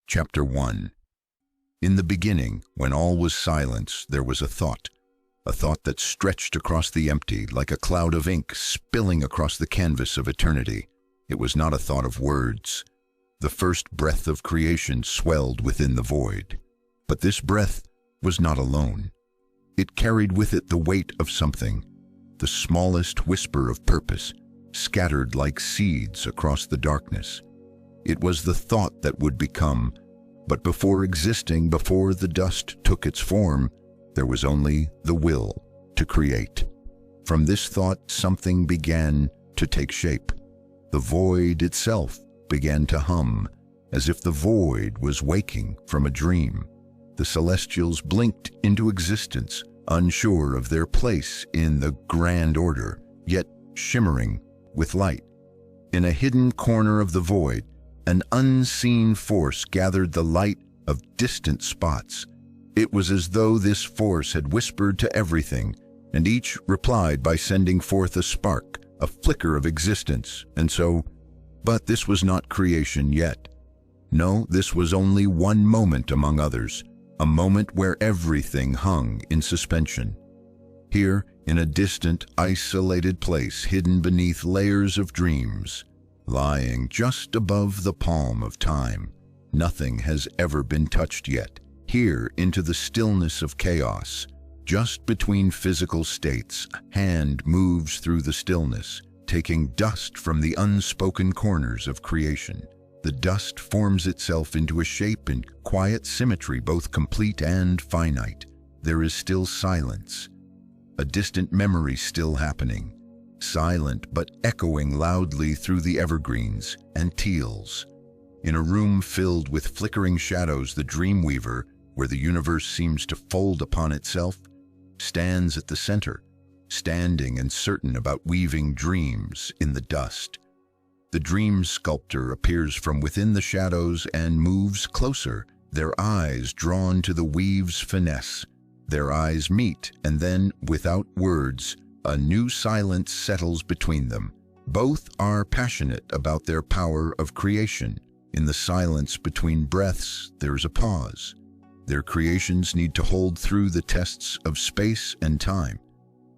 Chapter 1. In the beginning, when all was silence, there was a thought that stretched across the empty like a cloud of ink spilling across the canvas of eternity. It was not a thought of words. The first breath of creation swelled within the void. But this breath was not alone. It carried with it the weight of something, the smallest whisper of purpose, scattered like seeds across the darkness. It was the thought that would become, but before existing, before the dust took its form, there was only the will to create. From this thought, something began to take shape. The void itself began to hum, as if the void was waking from a dream. The celestials blinked into existence, unsure of their place in the grand order, yet shimmering with light. In a hidden corner of the void, an unseen force gathered the light of distant spots. It was as though this force had whispered to everything, and each replied by sending forth a spark, a flicker of existence, but this was not creation yet. No, this was only one moment among others, a moment where everything hung in suspension. Here, in a distant, isolated place hidden beneath layers of dreams, lying just above the palm of time, nothing has ever been touched yet. Here, into the stillness of chaos, just between physical states, a hand moves through the stillness, taking dust from the unspoken corners of creation. The dust forms itself into a shape in quiet symmetry, both complete and finite. There is still silence, a distant memory still happening, silent but echoing loudly through the evergreens and teals. In a room filled with flickering shadows, the dreamweaver, where the universe seems to fold upon itself, stands at the center, standing and certain about weaving dreams in the dust. The dream sculptor appears from within the shadows and moves closer, their eyes drawn to the weave's finesse. Their eyes meet, and then, without words, a new silence settles between them. Both are passionate about their power of creation. In the silence between breaths, there's a pause. Their creations need to hold through the tests of space and time,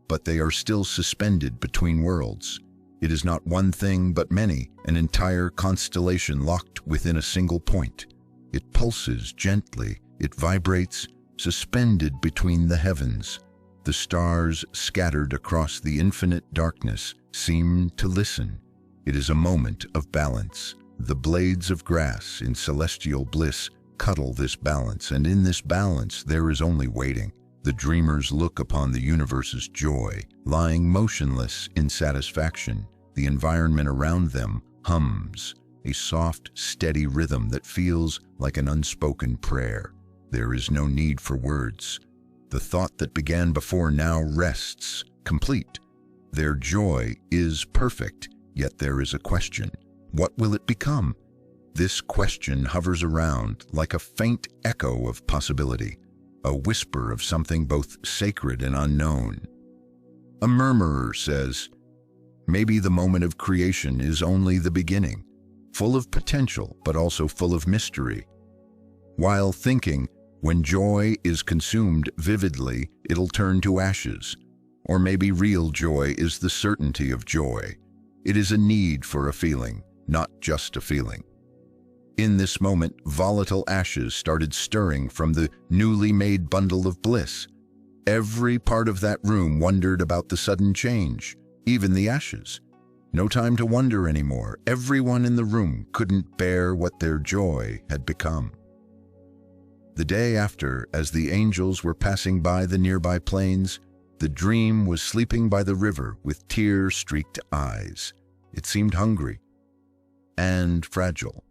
but they are still suspended between worlds. It is not one thing but many, an entire constellation locked within a single point. It pulses gently, it vibrates, suspended between the heavens. The stars scattered across the infinite darkness seem to listen. It is a moment of balance. The blades of grass in celestial bliss cuddle this balance, and in this balance there is only waiting. The dreamers look upon the universe's joy, lying motionless in satisfaction. The environment around them hums, a soft, steady rhythm that feels like an unspoken prayer. There is no need for words. The thought that began before now rests, complete. Their joy is perfect, yet there is a question. What will it become? This question hovers around like a faint echo of possibility, a whisper of something both sacred and unknown. A murmurer says, maybe the moment of creation is only the beginning, full of potential but also full of mystery. While thinking, when joy is consumed vividly, it'll turn to ashes. Or maybe real joy is the certainty of joy. It is a need for a feeling, not just a feeling. In this moment, volatile ashes started stirring from the newly made bundle of bliss. Every part of that room wondered about the sudden change, even the ashes. No time to wonder anymore. Everyone in the room couldn't bear what their joy had become. The day after, as the angels were passing by the nearby plains, the dream was sleeping by the river with tear-streaked eyes. It seemed hungry and fragile.